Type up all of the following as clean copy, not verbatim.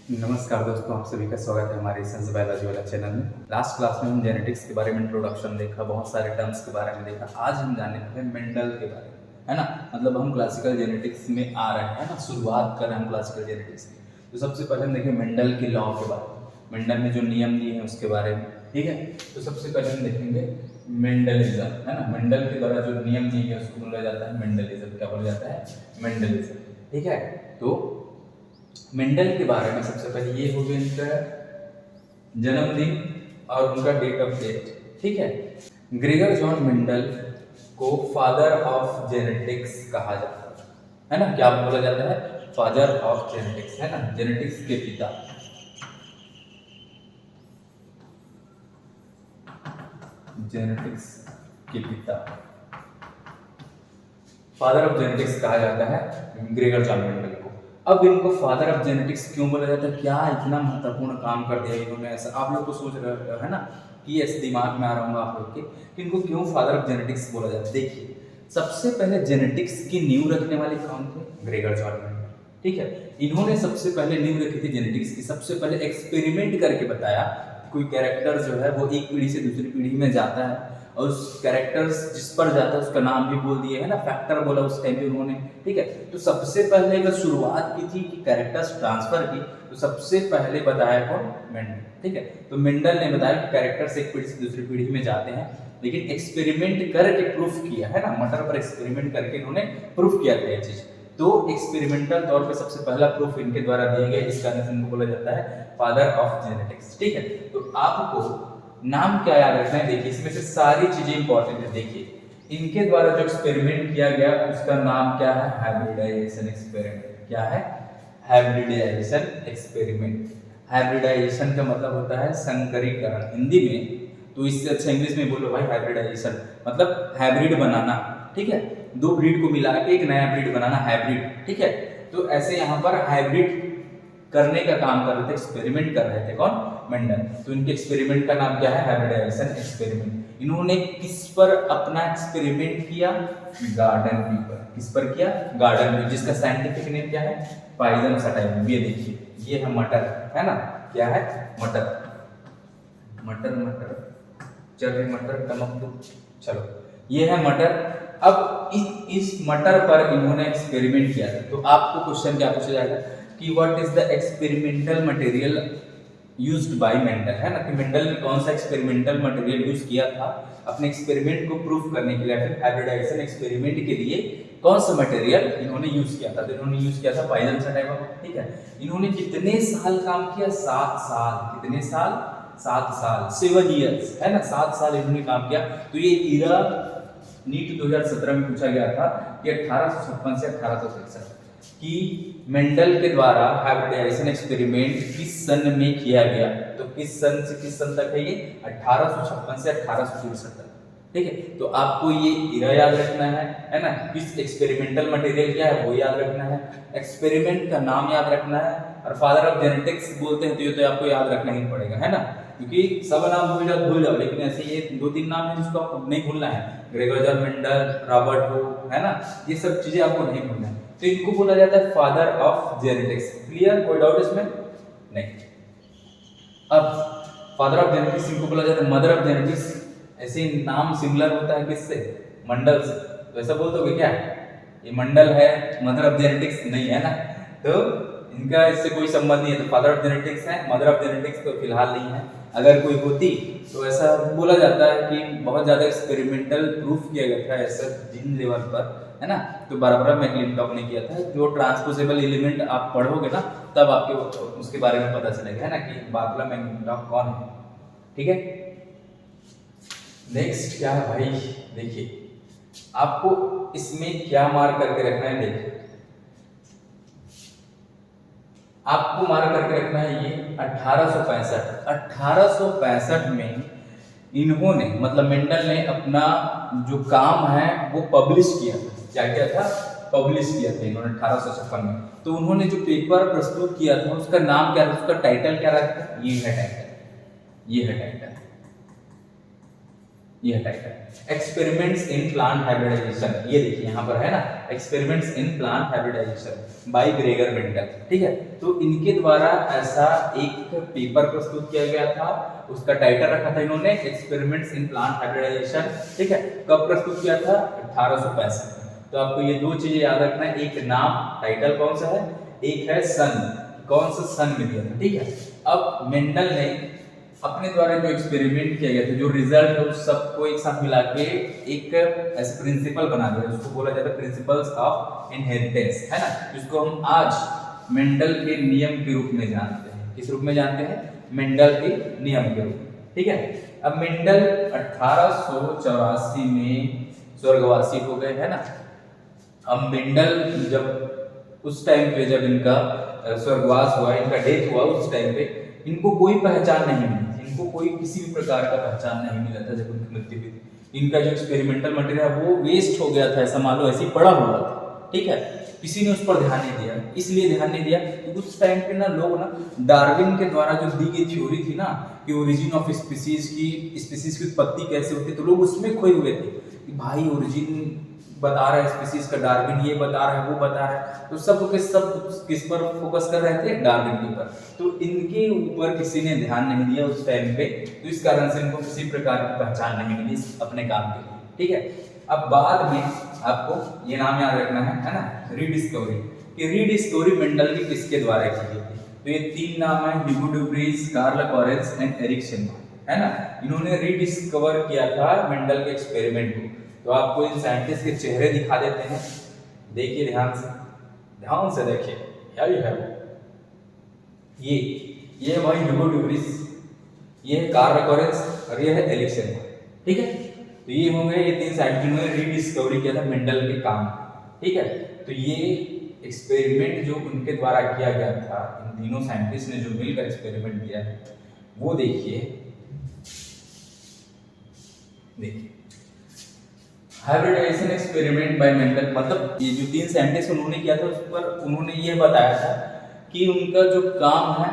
नमस्कार दोस्तों, आप सभी का स्वागत है हमारे साइंस बायोलॉजी वाला चैनल में। लास्ट क्लास में हम जेनेटिक्स के बारे में इंट्रोडक्शन देखा, बहुत सारे टर्म्स के बारे में देखा। आज हम जानने वाले हैं मेंडल के बारे में, है ना। मतलब हम क्लासिकल जेनेटिक्स में आ रहे हैं ना, शुरुआत कर रहे हैं हम क्लासिकल जेनेटिक्स की। तो सबसे पहले हम देखें मेंडल के लॉ के बारे में, मेंडल ने जो नियम दिए हैं उसके बारे में, ठीक है। तो सबसे पहले हम देखेंगे मेंडलिज्म, है ना। मेंडल के द्वारा जो नियम दिए गए उसको बोला जाता है मेंडलिज्म। क्या बोला जाता है? मेंडलिज्म, ठीक है। तो मेंडल के बारे में सबसे पहले ये हो गया इनका जन्मदिन और उनका डेट ऑफ डेथ, ठीक है। ग्रेगर जॉन मेंडल को फादर ऑफ जेनेटिक्स कहा जाता है ना। क्या बोला जाता है? फादर ऑफ जेनेटिक्स, है ना, जेनेटिक्स के पिता। जेनेटिक्स के पिता, फादर ऑफ जेनेटिक्स कहा जाता है ग्रेगर जॉन मेंडल को। अब इनको फादर ऑफ जेनेटिक्स क्यों बोला जाता है? क्या इतना महत्वपूर्ण काम कर दिया इन्होंने ऐसा? आप लोग को सोच रहे है ना कि ऐसे दिमाग में आ रहा हूँ आप लोग के कि इनको क्यों फादर ऑफ जेनेटिक्स बोला जाता है। देखिए, सबसे पहले जेनेटिक्स की नींव रखने वाले कौन थे? ग्रेगर जॉन मेंडल, ठीक है। इन्होंने सबसे पहले नींव रखी थी जेनेटिक्स की। सबसे पहले एक्सपेरिमेंट करके बताया कोई कैरेक्टर जो है वो एक पीढ़ी से दूसरी पीढ़ी में जाता है और उस कैरेक्टर्स जिस पर जाता है उसका नाम भी बोल दिए, है ना, फैक्टर बोला उस टाइम पे उन्होंने, ठीक है। तो सबसे पहले अगर शुरुआत की थी कि कैरेक्टर्स ट्रांसफर की, तो सबसे पहले बताया कौन? मेंडल, ठीक है। तो मेंडल ने बताया कि कैरेक्टर्स एक पीढ़ी से दूसरी पीढ़ी में जाते हैं, लेकिन एक्सपेरिमेंट करके प्रूफ किया, है ना, मटर पर एक्सपेरिमेंट करके इन्होंने प्रूफ किया था ये चीज। तो एक्सपेरिमेंटल तौर पे सबसे पहला प्रूफ इनके द्वारा दिया गया, इस कारण से इनको बोला जाता है फादर ऑफ जेनेटिक्स, ठीक है। तो आपको नाम क्या याद रखना है? देखिए, इसमें से सारी चीजें इंपॉर्टेंट है। देखिए, इनके द्वारा जो एक्सपेरिमेंट किया गया उसका नाम क्या है? Hybridization experiment. क्या है? Hybridization experiment. हाइब्रिडाइजेशन का मतलब होता है संकरीकरण हिंदी में, तो इससे अच्छा इंग्लिश में बोलो भाई हाइब्रिडाइजेशन, मतलब हाइब्रिड बनाना, ठीक है। दो ब्रीड को मिला के एक नया ब्रीड बनाना, हाइब्रिड, ठीक है। तो ऐसे यहाँ पर हाइब्रिड करने का काम कर रहे थे, एक्सपेरिमेंट कर रहे थे कौन? मेंडल। तो इनके एक्सपेरिमेंट का नाम क्या है? Hybridization experiment. इन्होंने किस पर अपना एक्सपेरिमेंट किया? गार्डन बी पर। किस पर किया? गार्डन बी, जिसका साइंटिफिक नेम क्या है? पाइजम सटाइवम। ये देखिए, ये है मटर, है ना। क्या है? मटर, मटर मटर, चल मटर टमक, चलो ये है मटर। अब इस मटर पर इन्होंने एक्सपेरिमेंट किया था। तो आपको क्वेश्चन क्या पूछा जाएगा कि what is the experimental material used by Mendel, है ना, कि मेंडल ने कौन सा एक्सपेरिमेंटल मटेरियल यूज किया था अपने एक्सपेरिमेंट को प्रूफ करने के लिए, फिर हाइब्रिडाइजेशन एक्सपेरिमेंट के लिए कौन सा मटेरियल इन्होंने यूज किया था? तो इन्होंने यूज किया था पाइजन सटाइवम, ठीक है। इन्होंने कितने साल काम किया? 7 साल। कितने साल? 7 साल, 7 इयर्स, है ना, 7 साल इन्होंने काम किया। तो ये इरा नीट 2017 में पूछा गया था कि 1856 से 1863 कि मेंडल के द्वारा हाइब्रिडाइजेशन एक्सपेरिमेंट किस सन में किया गया। तो किस सन से किस सन तक है ये? 1856 से 1863 तक, ठीक है। तो आपको ये इरा याद रखना है ना। किस एक्सपेरिमेंटल मटेरियल क्या है वो याद रखना है, एक्सपेरिमेंट का नाम याद रखना है, और फादर ऑफ जेनेटिक्स बोलते हैं तो ये तो आपको याद रखना ही पड़ेगा, है ना, क्योंकि सब नाम भूल जाओ, लेकिन ऐसे ये 2-3 नाम है जिसको आपको नहीं भूलना है। Gregor John Mendel, Robert Hooke, है ना, ये सब चीजें आपको नहीं भूलना है। तो इनको बोला जाता है फादर ऑफ जेनेटिक्स। क्लियर? कोई डाउट इसमें नहीं। अब फादर ऑफ जेनेटिक्स इनको बोला जाता है मदर ऑफ जेनेटिक्स। ऐसे नाम सिमिलर होता है किससे? मंडल से। तो ऐसा बोल दोगे क्या ये मंडल है, मदर ऑफ जेनेटिक्स नहीं, है ना। तो इनका इससे कोई संबंध नहीं है। तो फादर ऑफ जेनेटिक्स है, मदर ऑफ जेनेटिक्स तो फिलहाल नहीं है। अगर कोई होती तो ऐसा बोला जाता है कि बहुत ज्यादा एक्सपेरिमेंटल प्रूफ किया गया था ऐसा जीन लेवल पर, है ना। तो बारबरा मैकलिंटॉक ने किया था। जो ट्रांसपोजेबल एलिमेंट आप पढ़ोगे ना तब आपके उसके बारे में पता चलेगा, है ना, कि बारबरा मैकलिंटॉक कौन है, ठीक है। नेक्स्ट क्या है भाई? देखिए, आपको इसमें क्या मार्क करके रखना है? देखिए, आपको मार्क करके रखना है ये 1865 में इन्होंने, मतलब मेंडल ने अपना जो काम है वो पब्लिश किया था। क्या किया था? पब्लिश किया था इन्होंने 1856 में। तो उन्होंने जो पेपर प्रस्तुत किया था उसका नाम क्या था, उसका टाइटल क्या रखा? ये है टाइटल, ये है टाइटल, ये title. Experiments in plant hybridization, ये देखिए यहाँ पर है ना, experiments in plant hybridization by Gregor Mendel, ठीक है। तो इनके द्वारा ऐसा एक पेपर प्रस्तुत किया गया था, उसका टाइटल रखा था इन्होंने एक्सपेरिमेंट्स इन प्लांट हाइब्रिडाइजेशन, ठीक है। कब प्रस्तुत किया था? 1865। तो आपको ये दो चीजें याद रखना है, एक नाम टाइटल कौन सा है, एक है सन, कौन सा सन में दिया था, ठीक है। अब मेंडल ने अपने द्वारा जो एक्सपेरिमेंट किया गया था, जो रिजल्ट है उस सबको एक साथ मिला के एक ऐसे प्रिंसिपल बना दिया, उसको बोला जाता है प्रिंसिपल्स ऑफ इनहेरिटेंस, है ना, जिसको हम आज मेंडल के नियम के रूप में जानते हैं। किस रूप में जानते हैं? मेंडल के नियम के रूप में, ठीक है। अब मेंडल 1884 में स्वर्गवासी हो गए, है ना। अब मेंडल जब उस टाइम पे जब इनका स्वर्गवास हुआ, इनका डेथ हुआ, उस टाइम पे इनको कोई पहचान नहीं मिली थी, इनको कोई किसी भी प्रकार का पहचान नहीं मिला था जब उनकी मृत्यु हुई थी। इनका जो एक्सपेरिमेंटल मटेरियल है वो वेस्ट हो गया था, ऐसा मान लो, ऐसे ही पड़ा हुआ था, ठीक है। किसी ने उस पर ध्यान नहीं दिया, इसलिए ध्यान नहीं दिया क्योंकि उस टाइम पे ना लोग ना डार्विन के द्वारा जो दी गई थ्योरी थी ना कि ओरिजिन ऑफ स्पीसीज की उत्पत्ति कैसे होती है, तो लोग उसमें खोए हुए थे कि भाई ओरिजिन बता रहा है स्पीसीज का, डार्विन ये बता रहा है, वो बता रहा है, तो सब के सब किस पर फोकस कर रहे थे? डार्विन के ऊपर। तो इनके ऊपर किसी ने ध्यान नहीं दिया उस टाइम पे, तो इस कारण से इनको किसी प्रकार की पहचान नहीं मिली अपने काम के लिए, ठीक है। अब बाद में आपको ये नाम याद रखना है ना, रीडिस्कवरी, कि रीडिस्कवरी मेंडल की किसके द्वारा की गई थी। तो ये तीन नाम है, Hugo de Vries, Carl Lawrence and Ericsson, है ना। इन्होंने रीडिस्कवर किया था मेंडल के एक्सपेरिमेंट को। तो आपको इन साइंटिस्ट के चेहरे दिखा देते हैं, देखिए ध्यान से देखिए, क्या ये है, ये भाई ह्यूगो डू व्रीज, ये है कार्ल लॉरेंस और ये है एरिक्सन, ठीक है। तो ये होंगे ये तीन साइंटिस्ट ने रीडिस्कवरी किया था मेंडल के काम, ठीक है। तो ये एक्सपेरिमेंट जो उनके द्वारा किया गया था, इन तीनों साइंटिस्ट ने जो मिलकर एक्सपेरिमेंट किया है वो देखिए हाइब्रिडाइजेशन एक्सपेरिमेंट बाय मेंडल, मतलब ये जो तीन साइंटिस्ट उन्होंने किया था उस पर उन्होंने ये बताया था कि उनका जो काम है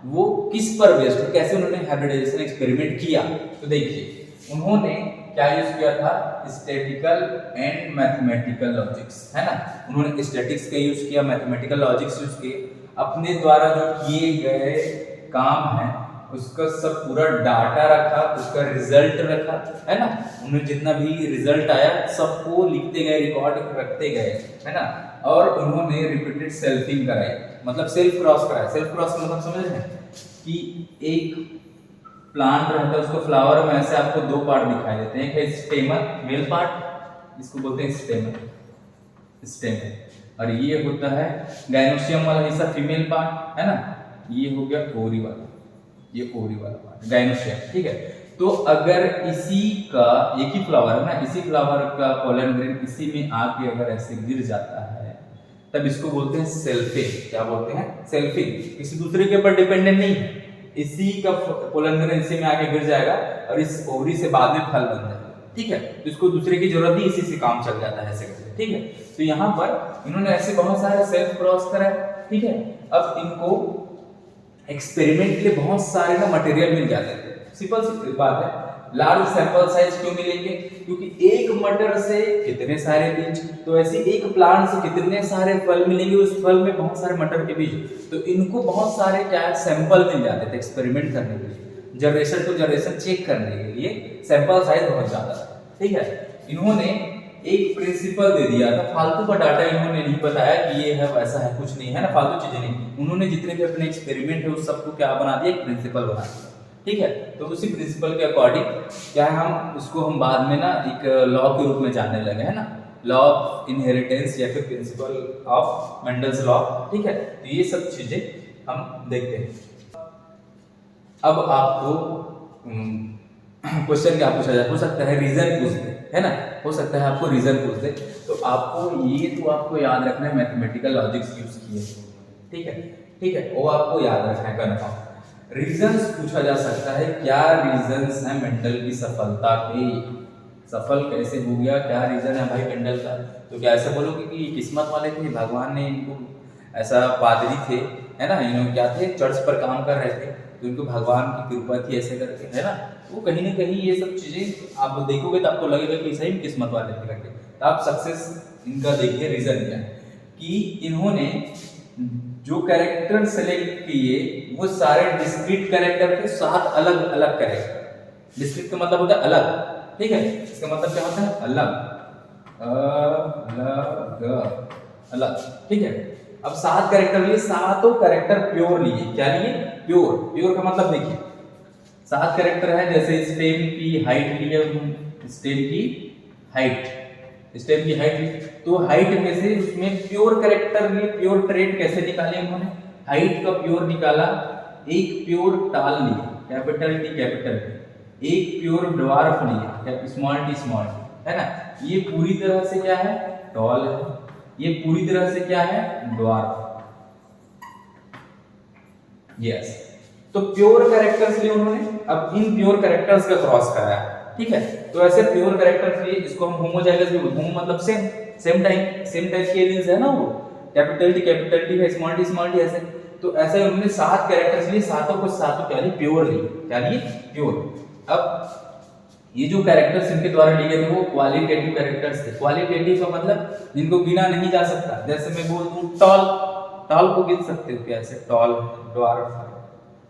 वो किस पर बेस्ड है, कैसे उन्होंने हाइब्रिडाइजेशन एक्सपेरिमेंट किया। तो देखिए उन्होंने क्या यूज किया था, स्टैटिकल एंड मैथमेटिकल लॉजिक्स, है ना। उन्होंने स्टैटिक्स का यूज किया, मैथमेटिकल लॉजिक्स यूज किए, अपने द्वारा जो किए गए काम है उसका सब पूरा डाटा रखा, उसका रिजल्ट रखा, है ना। उन्हें जितना भी रिजल्ट आया सबको लिखते गए, रिकॉर्ड रखते गए, है ना। और उन्होंने रिपीटेड सेल्फिंग कराई, मतलब सेल्फ क्रॉस कराया। सेल्फ क्रॉस मतलब समझ रहे हैं कि एक प्लांट रहता है, उसको फ्लावर में ऐसे आपको दो पार्ट दिखाई देते हैं, एक है स्टेमन, मेल पार्ट, इसको बोलते हैं स्टेमन, और ये होता है गाइनोसियम वाला हिस्सा, फीमेल पार्ट, है ना। ये हो गया ओरी वाला, ये ओरी वाला पार्ट गाइनोसियम, ठीक है। तो अगर इसी का एक ही फ्लावर है ना, इसी फ्लावर का पोलन ग्रेन इसी में आके अगर ऐसे गिर जाता है तब इसको बोलते हैं सेल्फिंग। क्या बोलते हैं? सेल्फिंग। किसी दूसरे के ऊपर डिपेंडेंट नहीं है, इसी का पोलन ग्रेन इसी में आके गिर जाएगा और इस ओवरी से बाद में फल बन जाएगा, ठीक है। तो इसको दूसरे की जरूरत नहीं, इसी से काम चल जाता है ऐसे करके, ठीक है। तो यहाँ पर इन्होंने ऐसे बहुत सारे सेल्फ क्रॉस करा, ठीक है। अब इनको एक्सपेरिमेंट के लिए बहुत सारे ना मटेरियल मिल जाते थे। सिंपल सी बात है, लार्ज सैंपल साइज क्यों मिलेंगे? क्योंकि एक मटर से कितने सारे बीज, तो ऐसे एक प्लांट से कितने सारे फल मिलेंगे, उस फल में बहुत सारे मटर के बीज, तो इनको बहुत सारे क्या सैंपल मिल जाते थे एक्सपेरिमेंट करने के लिए, जनरेशन टू जनरेशन चेक करने के लिए सैंपल साइज बहुत ज्यादा था, ठीक है। इन्होंने एक प्रिंसिपल दे दिया था, फालतू का डाटा इन्होंने नहीं बताया कि ये है वैसा है, कुछ नहीं है ना, फालतू चीजें नहीं। उन्होंने जितने भी अपने एक्सपेरिमेंट है उस सबको क्या बना दिया, एक प्रिंसिपल बना दिया, ठीक है। तो उसी प्रिंसिपल के अकॉर्डिंग क्या है, हम उसको हम बाद में ना एक लॉ के रूप में जानने लगे, है ना, लॉ ऑफ इनहेरिटेंस या फिर प्रिंसिपल ऑफ मेंडल्स लॉ, ठीक है। तो ये सब चीजें हम देखते हैं। अब आपको क्वेश्चन क्या पूछा जाए, हो सकता है रीजन पूछ दे, है ना, हो सकता है आपको रीजन पूछ दे, तो आपको ये तो आपको याद रखना है मैथमेटिकल लॉजिक्स यूज किए, ठीक है, ठीक है, वो आपको याद रखना है कंफर्म। रीजंस पूछा जा सकता है, क्या रीजंस है मेंडल की सफलता के, सफल कैसे हो गया, क्या रीजन है भाई मेंडल का। तो क्या ऐसा बोलोगे कि किस्मत वाले थे, भगवान ने इनको ऐसा पादरी थे, है ना, इन्होंने क्या थे, चर्च पर काम कर रहे थे, तो इनको भगवान की कृपा थी ऐसे करके, है ना। वो कहीं ना कहीं ये सब चीज़ें आप देखोगे तो आपको लगेगा कि सही में किस्मत वाले थे करके। तो आप सक्सेस इनका देखिए रीज़न क्या है कि इन्होंने जो कैरेक्टर सेलेक्ट किए वो सारे डिस्क्रीट कैरेक्टर थे, 7 अलग अलग कैरेक्टर। डिस्क्रीट का मतलब होता है अलग, ठीक है, इसका मतलब क्या होता है अलग, अलग अलग, ठीक है। अब 7 कैरेक्टर लिए, सातों कैरेक्टर प्योर लिए। क्या लिए? प्योर। प्योर का मतलब देखिए 7 कैरेक्टर है, जैसे स्टेम की हाइट लिए, स्टेम की हाइट, स्टेम की हाइट, तो हाइट में से उसमें प्योर कैरेक्टर लिए, प्योर ट्रेट कैसे निकाले उन्होंने, हाइट का प्योर निकाला, एक प्योर टाल लिए, कैपिटल टी कैपिटल टी, एक प्योर ड्वार्फ लिए, स्मॉल टी स्मॉल टी, है ना। ये पूरी तरह से क्या है, टॉल है, ये पूरी तरह से क्या है, ड्वार्फ। यस, तो प्योर कैरेक्टर्स लिए उन्होंने, अब इन प्योर कैरेक्टर्स का क्रॉस कराया, ठीक है। तो ऐसे प्योर कैरेक्टर्स लिए, इसको हम होमोजाइगस भी बोलते हैं, होमो मतलब सेम टाइप के एलियंस है ना, वो कैपिटल टी है, स्मॉल टी ऐसे। तो ऐसे उन्होंने 7 कैरेक्टर्स लिए, सातों को सातों क्या लिए, प्योर लिए। क्या लिए? प्योर। अब ये जो कैरेक्टर्स इनके द्वारा लिए गए थे वो क्वालिटेटिव कैरेक्टर्स थे। क्वालिटेटिव का मतलब जिनको गिना नहीं जा सकता, जैसे मैं बोल दूं टॉल, टॉल को गिन सकते हो क्या, ऐसे टॉल, ड्वार्फ,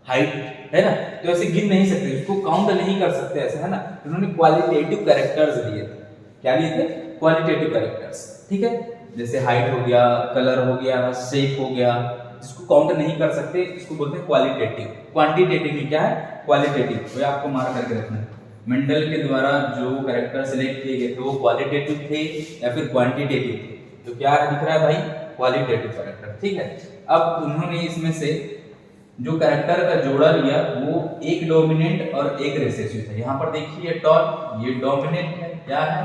हाइट, है ना, तो ऐसे गिन नहीं सकते, इसको काउंट नहीं कर सकते ऐसे, है ना। उन्होंने क्वालिटेटिव कैरेक्टर्स लिए थे। क्या लिए थे? क्वालिटेटिव कैरेक्टर्स, ठीक है। जैसे हाइट हो गया, कलर हो गया, शेप हो गया, जिसको काउंट नहीं कर सकते इसको बोलते हैं क्वालिटेटिव। क्वांटिटेटिव में क्या है, क्वालिटेटिव, वो आपको मार्क करके रखना है। मेंडल के द्वारा जो कैरेक्टर सिलेक्ट किए गए थे वो क्वालिटेटिव थे या फिर क्वांटिटेटिव थे, तो क्या दिख रहा है भाई, क्वालिटेटिव कैरेक्टर, ठीक है। अब उन्होंने इसमें से जो कैरेक्टर का जोड़ा लिया वो एक डोमिनेंट और एक रिसेसिव था। यहाँ पर देखिए टॉल, ये डोमिनेंट है, क्या है,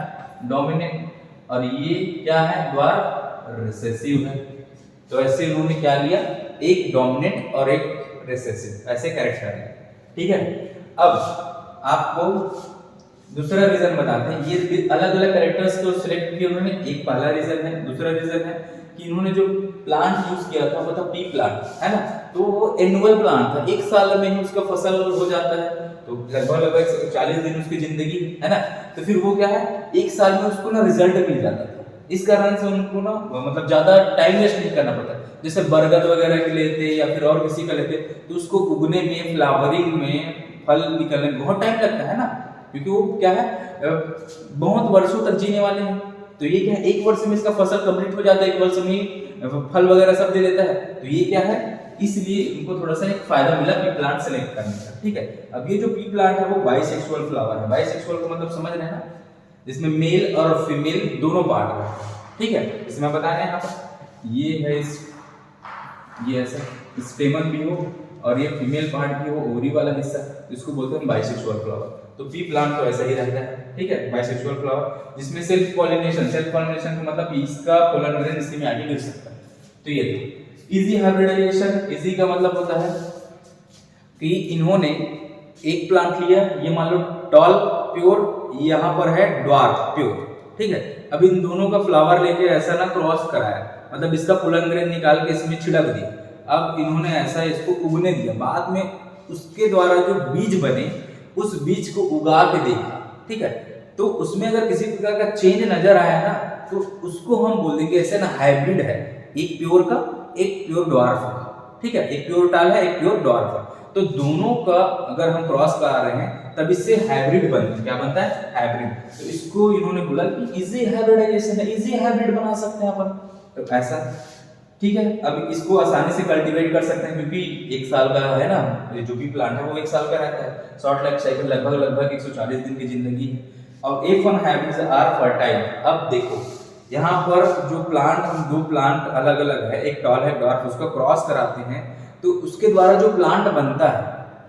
डोमिनेंट, और ये क्या है, ड्वार्फ, रिसेसिव है। तो ऐसे उन्होंने क्या लिया, एक डोमिनेंट और एक रिसेसिव, ऐसे कैरेक्टर है, ठीक है। अब आपको दूसरा रीजन बताते हैं, ये अलग अलग कैरेक्टर्स को सिलेक्ट किए उन्होंने, एक पहला रीजन है। दूसरा रीजन है कि इन्होंने जो प्लांट यूज किया था वो था पी प्लांट, है ना, तो वो एनुअल प्लांट था, एक साल में ही उसका फसल हो जाता है, तो लगभग 40 दिन उसकी जिंदगी, है ना। तो फिर वो क्या है, एक साल में उसको ना रिजल्ट मिल जाता था, इस कारण से उनको ना मतलब ज्यादा टाइम वेस्ट नहीं करना पड़ता। जैसे बरगद वगैरह के लेते या फिर और किसी का लेते तो उसको उगने में, फ्लावरिंग में, फल निकलने में बहुत टाइम लगता है ना, क्योंकि वो क्या है बहुत वर्षों तक जीने वाले हैं। तो ये क्या है, एक वर्ष में इसका फसल कंप्लीट हो जाता है, एक वर्ष में फल वगैरह सब दे देता है। तो ये क्या है, इसलिए इनको थोड़ा सा एक फायदा मिला पी प्लांट सेलेक्ट करने का, ठीक है। अब ये जो पी प्लांट है वो बाइसेक्सुअल फ्लावर है। बाइसेक्सुअल का मतलब समझ रहे हैं ना, जिसमें मेल और फीमेल दोनों पार्ट है, ठीक है। इसमें बता रहे हैं यहाँ पर ये है ये ऐसा स्टेमन भी हो और ये फीमेल पार्ट भी हो, ओरी वाला हिस्सा, इसको बोलते हैं बाइसेक्सुअल फ्लावर। तो पी प्लांट तो ऐसा ही रहता है, ठीक है, बाइसेक्सुअल फ्लावर, जिसमें सेल्फ पॉलिनेशन का मतलब इसका पोलन ग्रेन इसी में आगे गिर सकता है। तो ये इजी हाइब्रिडाइजेशन, इजी का मतलब होता है कि इन्होंने एक प्लांट लिया, ये मान लो टॉल प्योर, यहाँ पर है ड्वार्फ प्योर, ठीक है। अब इन दोनों का फ्लावर लेके ऐसा ना क्रॉस कराया, मतलब इसका पोलन ग्रेन निकाल के इसमें छिड़क दिया। अब इन्होंने ऐसा इसको उगने दिया, बाद में उसके द्वारा जो बीज बने उस बीज को उगा के देखा, ठीक है। तो उसमें अगर किसी प्रकार का चेंज नजर आया ना तो उसको हम बोल देंगे ऐसे ना हाइब्रिड है, एक प्योर का एक प्योर ड्वार्फ का, ठीक है, एक प्योर टाल है एक प्योर ड्वार्फ है। तो दोनों का अगर हम क्रॉस करा रहे हैं तब इससे हाइब्रिड बनता है। क्या बनता है? हाइब्रिड। तो इसको इन्होंने बोला कि इजी हाइब्रिडाइजेशन है, इजी हाइब्रिड बना सकते हैं अपन, तो ऐसा, ठीक है। अब इसको आसानी से कल्टीवेट कर सकते हैं क्योंकि एक साल का है ना, ये जो भी प्लांट है वो एक साल का रहता है, शॉर्ट लाइफ साइकिल लगभग 140 दिन की जिंदगी है। और F1 हाइब्रिड्स आर फर्टाइल। अब देखो यहाँ पर जो प्लांट, हम दो प्लांट अलग अलग है, एक टॉल है ड्वार्फ, उसको क्रॉस कराते हैं तो उसके द्वारा जो प्लांट बनता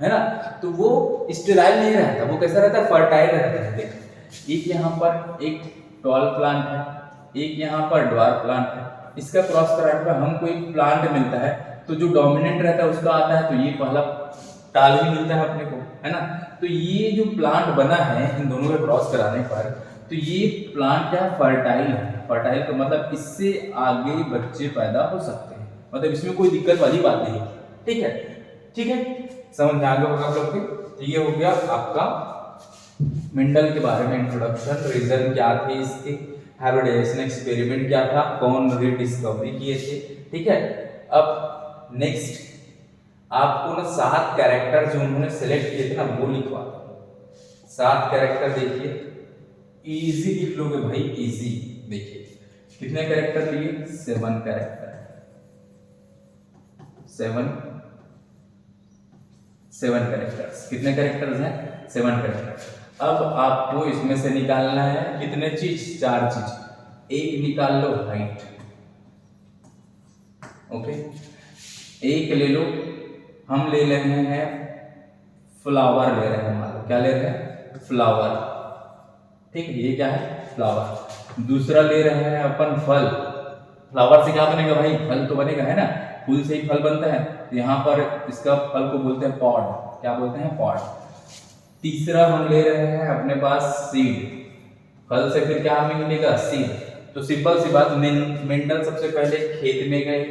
है ना, तो वो स्टेराइल नहीं रहता, वो कैसा रहता है, फर्टाइल रहता है। देखो एक यहाँ पर एक टॉल प्लांट है, एक यहाँ पर ड्वार्फ प्लांट है, इसका क्रॉस कराने पर हमको एक प्लांट मिलता है, तो जो डोमिनेंट रहता है उसका आता है, तो ये पहला टाल ही मिलता है अपने को, है ना। तो ये जो प्लांट बना है इन दोनों के क्रॉस कराने पर, तो ये प्लांट क्या फर्टाइल है। फर्टाइल का मतलब इससे आगे बच्चे पैदा हो सकते हैं, मतलब इसमें कोई दिक्कत वाली बात नहीं। ठीक है, ठीक है, समझ में आ गया होगा आप लोग के। तो ये हो गया आपका मेंडल के बारे में इंट्रोडक्शन, रीजन क्या थे इसके, हाइब्रिडाइजेशन एक्सपेरिमेंट क्या था, कौन रीडिस्कवरी किए थे। ठीक है, अब नेक्स्ट आपको ना 7 कैरेक्टर जो उन्होंने सेलेक्ट किए थे ना वो लिखवा दो। 7 कैरेक्टर देखिए, इजी लिख लोगे भाई, इजी। देखिए कितने कैरेक्टर लिए, 7 कैरेक्टर, 7 कैरेक्टर्स। कितने कैरेक्टर्स हैं, 7 कैरेक्टर्स। अब आपको इसमें से निकालना है कितने चीज, 4 चीज। एक निकाल लो हाइट, ओके, एक ले लो, हम ले रहे हैं फ्लावर, ले रहे हैं, मान लो क्या ले रहे हैं, फ्लावर। ठीक है, ये क्या है, फ्लावर। दूसरा ले रहे हैं अपन फल, फ्लावर से क्या बनेगा भाई, फल तो बनेगा, है ना, फूल से ही फल बनता है। तो यहाँ पर इसका फल को बोलते हैं पॉड, क्या बोलते हैं, पॉड। तीसरा हम ले रहे हैं अपने पास सीड, फल से फिर क्या हमें मिलेगा, सीड। तो सिंपल सी बात, मेंडल सबसे पहले खेत में गए,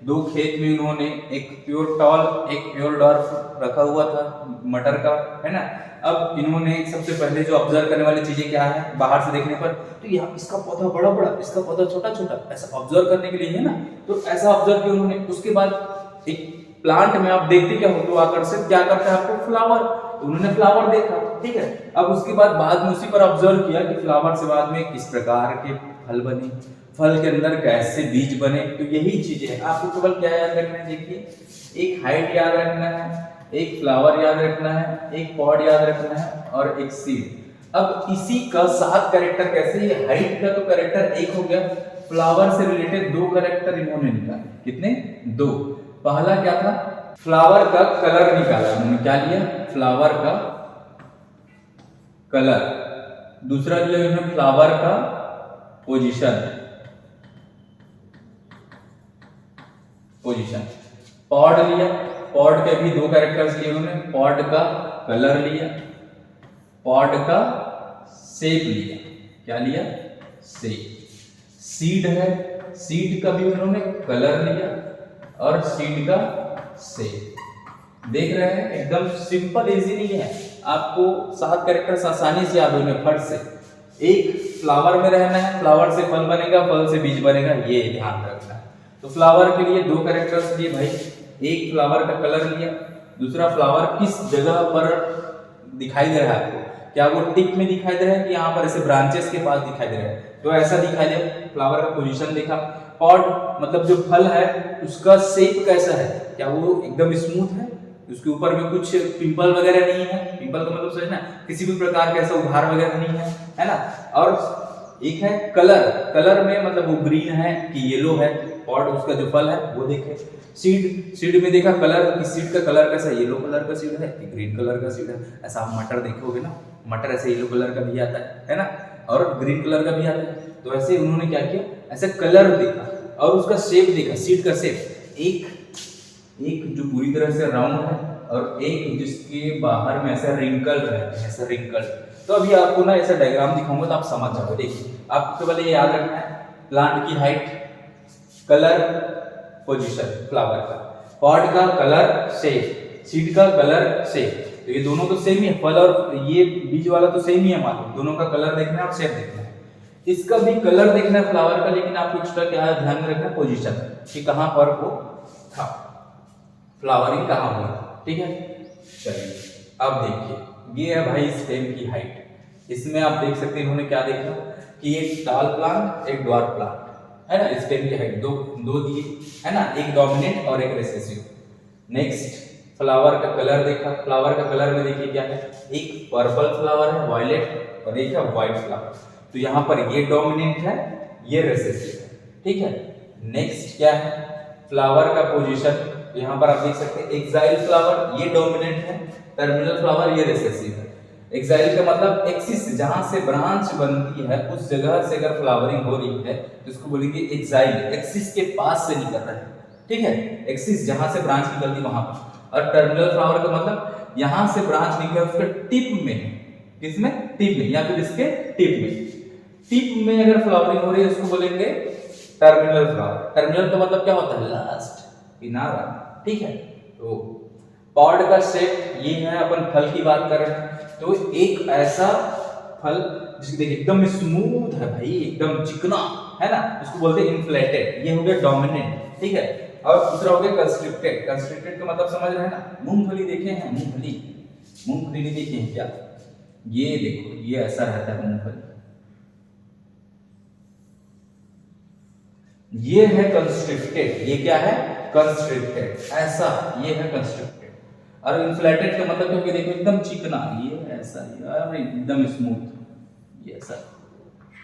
2 खेत में उन्होंने एक प्योर टॉल, एक प्योर डॉर्फ रखा हुआ था मटर का, है ना। अब इन्होंने सबसे पहले जो ऑब्जर्व करने वाली चीजें क्या है, बाहर से देखने पर तो यहाँ इसका पौधा बड़ा बड़ा, इसका पौधा छोटा छोटा, ऐसा ऑब्जर्व करने के लिए, है ना। तो ऐसा ऑब्जर्व किया उन्होंने। उसके बाद एक प्लांट में आप देखते क्या हो, तो आकर्षित क्या करता है आपको, फ्लावर। तो उन्होंने फ्लावर देखा, ठीक है। अब उसके बाद में उसी पर ऑब्जर्व किया कि फ्लावर से बाद में किस प्रकार के फल बने, फल के अंदर कैसे बीज बने। तो यही चीजें हैं, आपको केवल क्या याद रखना है, देखिए एक हाइट याद रखना है, एक फ्लावर याद रखना है, एक पॉड याद रखना है और एक सीड। अब इसी का 7 कैरेक्टर कैसे, ये हाइट का तो कैरेक्टर 1 हो गया, फ्लावर से रिलेटेड 2 कैरेक्टर इन्होंने निकाले, कितने, 2। पहला क्या था, फ्लावर का कलर निकाला उन्होंने, क्या लिया, फ्लावर का कलर। दूसरा लिया उन्होंने फ्लावर का पोजीशन, पॉड लिया, पॉड के भी 2 कैरेक्टर्स लिए उन्होंने, पॉड का कलर लिया, पॉड का शेप लिया, क्या लिया, शेप। सीड है, सीड का भी उन्होंने कलर लिया और सीड का शेप। देख रहे हैं, एकदम सिंपल, इजी नहीं है, आपको 7 कैरेक्टर्स आसानी से याद होंगे फट से। एक फ्लावर में रहना है, फ्लावर से फल बनेगा, फल से बीज बनेगा, ये ध्यान रखना है। तो फ्लावर के लिए 2 कैरेक्टर्स लिए भाई, एक फ्लावर का कलर लिया, दूसरा फ्लावर किस जगह पर दिखाई दे रहा है आपको, क्या वो टिप में दिखाई दे रहा है कि यहाँ पर ऐसे ब्रांचेस के पास दिखाई दे रहा है, तो ऐसा दिखाई दे, फ्लावर का पोजीशन देखा। पॉड मतलब जो फल है उसका शेप कैसा है, क्या वो एकदम स्मूथ है, उसके ऊपर में कुछ पिंपल वगैरह नहीं है, पिंपल का मतलब समझना, किसी भी प्रकार का ऐसा उभार वगैरह नहीं है ना। और एक है कलर, कलर में मतलब वो ग्रीन है कि येलो है, पॉड उसका जो फल है वो देखे। सीड में देखा कलर कि सीड का कलर कैसा, येलो कलर का सीड है कि ग्रीन कलर का सीड है। ऐसा आप मटर देखोगे ना, मटर ऐसे येलो कलर का भी आता है ना, और ग्रीन कलर का भी आता है। तो ऐसे उन्होंने क्या किया, ऐसे कलर देखा और उसका शेप देखा, सीड का शेप, एक जो पूरी तरह से राउंड है और एक जिसके बाहर में ऐसा रिंकल रहते हैं, ऐसा रिंकल। तो अभी आपको ना ऐसा डायग्राम दिखाऊंगा तो आप समझ जाओगे। देखिए आपको केवल ये याद रखना है, प्लांट की हाइट, कलर, पोजीशन फ्लावर का, पॉड का कलर, शेप, सीड का कलर, शेप। तो ये दोनों तो सेम ही है, फल और ये बीज वाला तो सेम ही है, मान लो दोनों का कलर देखना है और शेप देखना है। इसका भी कलर देखना है फ्लावर का, लेकिन आपको एक्स्ट्रा क्या ध्यान में रखना है, पोजीशन कि कहां पर वो था, फ्लावरिंग कहां हुआ, ठीक है। चलिए अब देखिए, ये है भाई स्टेम की हाइट। इसमें आप देख सकते हैं इन्होंने क्या देखा कि एक टाल प्लांट, एक ड्वार्फ प्लांट, है ना। स्टेम की हाइट दो दिए, है ना, एक डोमिनेंट और एक रिसेसिव। नेक्स्ट फ्लावर का कलर देखा, फ्लावर का कलर में देखिए क्या है, एक पर्पल फ्लावर है, वायलेट, और एक है व्हाइट फ्लावर। तो यहाँ पर ये डोमिनेंट है, ये रिसेसिव है, ठीक है। नेक्स्ट क्या है, फ्लावर का पोजीशन, यहाँ पर आप देख सकते हैं एक्साइल फ्लावर ये डोमिनेंट है, टर्मिनल फ्लावर ये रिसेसिव है। एक्साइल का मतलब एक्सिस, जहां से ब्रांच बनती है उस जगह से अगर फ्लावरिंग हो रही है तो इसको बोलेंगे एक्साइल, एक्सिस के पास से निकल रहा है, ठीक है, एक्सिस जहां से ब्रांच निकलती वहां पर। और टर्मिनल फ्लावर का मतलब यहां से ब्रांच निकला उसके टिप में, किसमें, टिप में, या फिर इसके टिप में। टिप में अगर फ्लावरिंग हो रही है उसको बोलेंगे टर्मिनल फ्लावर, टर्मिनल का मतलब क्या होता है? लास्ट, किनारा, ठीक है। तो पॉड का शेप ये है, अपन फल की बात कर रहे हैं तो एक ऐसा फल जिसकी देखिए एकदम स्मूथ है भाई, एकदम चिकना है ना, उसको बोलते हैं इन्फ्लेटेड। ये हो गया डोमिनेंट, ठीक है। और दूसरा हो गया कंस्ट्रिक्टेड। कंस्ट्रिक्टेड का मतलब समझ रहे हैं ना, मूंगफली देखे हैं? मूंगफली, मूंगफली नहीं देखे हैं क्या? ये देखो, ये ऐसा रहता है मूंगफली, ये है कंस्ट्रिक्टेड। ये क्या है? कंस्ट्रिक्टेड, ऐसा, ये है कंस्ट्रिक्टेड। और इन्फ्लेटेड का मतलब क्योंकि देखो एकदम चिकना, ये ऐसा यार एकदम स्मूथ, ये ऐसा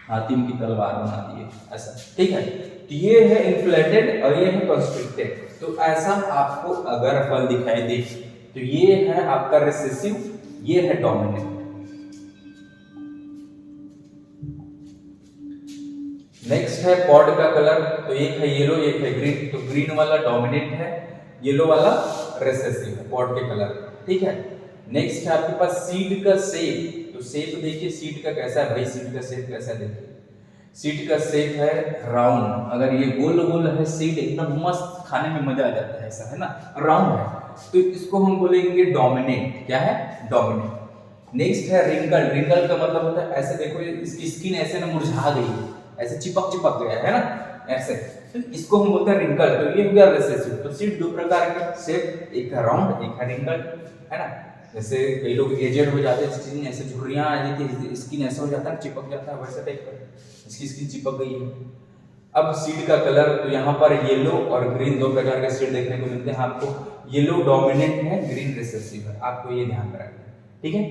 हातिम की तलवार बना दी है ऐसा, ठीक है। तो ये है इन्फ्लेटेड और ये है कंस्ट्रिक्टेड। तो ऐसा आपको अगर फल दिखाई दे तो ये है आपका रिसेसिव, ये है डोमिनेंट। नेक्स्ट है पॉड का कलर, तो एक है येलो, एक है ग्रीन। तो ग्रीन वाला डोमिनेंट है, येलो वाला रिसेसिव है पॉड के कलर, ठीक है। नेक्स्ट है आपके पास सीड का शेप। तो शेप देखिए सीड का कैसा है भाई, सीड का शेप कैसा है देखिए। सीड का शेप है राउंड, अगर ये गोल गोल है सीड एकदम मस्त, खाने में मजा आ जाता है ऐसा, है ना, राउंड है, तो इसको हम बोलेंगे डोमिनेंट। क्या है? डोमिनेंट। नेक्स्ट है रिंकल। रिंकल का मतलब होता है ऐसे देखो, इसकी स्किन ऐसे ना मुरझा गई है, ऐसे चिपक चिपक गया है ना, ऐसे, तो इसको हम बोलते हैं रिंकल। तो ये हो गया रिसेसिव। तो सिर्फ दो प्रकार के शेप, एक है राउंड, एक है रिंकल, है ना। जैसे कई लोग एजेड हो जाते हैं, स्किन ऐसे झुर्रियां आ जाती है, स्किन ऐसा हो जाता है, चिपक जाता है, वैसे टाइप का इसकी स्किन चिपक गई है। अब सीड का कलर, तो यहाँ पर येलो और ग्रीन दो प्रकार के सीड देखने को मिलते हैं आपको। येलो डोमिनेंट है, ग्रीन रिसेसिव है, आपको ये ध्यान रखना है, ठीक है।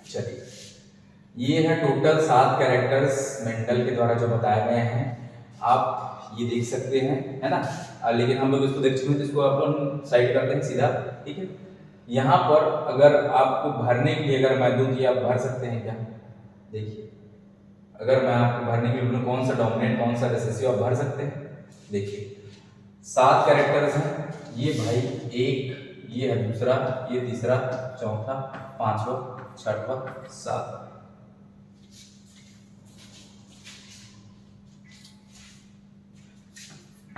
चलिए, ये है टोटल 7 कैरेक्टर्स मेंडल के द्वारा जो बताए गए हैं, आप ये देख सकते हैं, है ना। लेकिन हम लोग इसको देख चुके हैं तो इसको अपन साइड करते हैं सीधा, ठीक है। यहाँ पर अगर आपको भरने के लिए अगर मैं दूं कि आप भर सकते हैं क्या? देखिए, अगर मैं आपको भरने के लिए बोलूं कौन सा डोमिनेंट कौन सा रिसेसिव, आप भर सकते हैं। देखिए 7 कैरेक्टर्स हैं ये भाई, एक ये है, दूसरा ये, तीसरा, चौथा, पांचवा, छठवा, सातवां।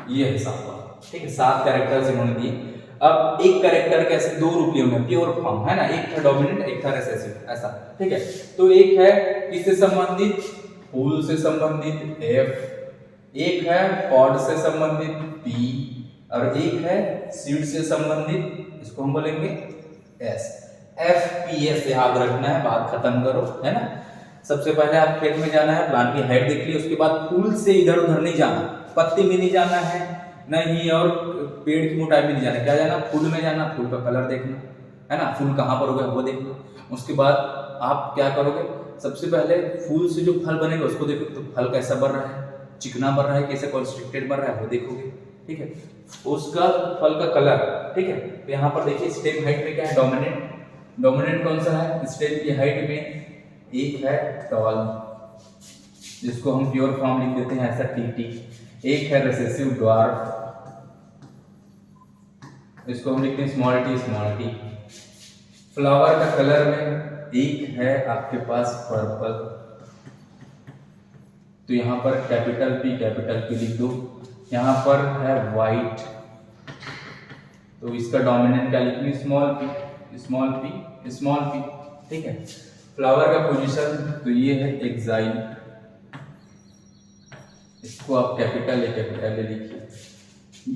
ये है सातवां, ठीक है। 7 कैरेक्टर्स इन्होंने दिए। अब एक कैरेक्टर कैसे दो रूप लिए होंगे, प्योर फॉर्म, है ना, एक था डोमिनेंट एक था रिसेसिव, ऐसा, ठीक है। तो एक है किससे संबंधित? फूल से संबंधित एफ, एक है पॉड से संबंधित पी, और एक है सीड से संबंधित, इसको हम बोलेंगे एस। एफ पी एस याद रखना है, बात खत्म करो, है ना। सबसे पहले आप खेत में जाना है, प्लांट की हाइट देख ली, उसके बाद फूल से इधर उधर नहीं जाना, पत्ती में नहीं जाना है, नहीं और पेड़ की मोटाई में नहीं जाना, क्या जाना? फूल में जाना, फूल का कलर देखना, है ना, फूल कहाँ पर होगा वो देखना। उसके बाद आप क्या करोगे? सबसे पहले फूल से जो फल बनेगा उसको देखो, तो फल कैसा बन रहा है, चिकना बन रहा है, कैसे कॉन्स्ट्रिक्टेड बन रहा है वो देखोगे, ठीक है। उसका फल का कलर, ठीक है। तो यहाँ पर देखिए स्टेम हाइट में क्या है? डोमिनेंट। डोमिनेंट कौन सा है? स्टेम की हाइट में एक है टॉल, जिसको हम प्योर फॉर्म लिख देते हैं ऐसा टी। एक है रिसेसिव ड्वार्फ, इसको हम लिखते हैं स्मॉल टी। फ्लावर का कलर में एक है आपके पास पर्पल, तो यहाँ पर कैपिटल पी लिख दो। यहाँ पर है वाइट, तो इसका डोमिनेंट क्या लिखेंगे? स्मॉल पी, ठीक है। फ्लावर का पोजीशन, तो ये है एक्साइल, इसको आप कैपिटल ए लिखिए।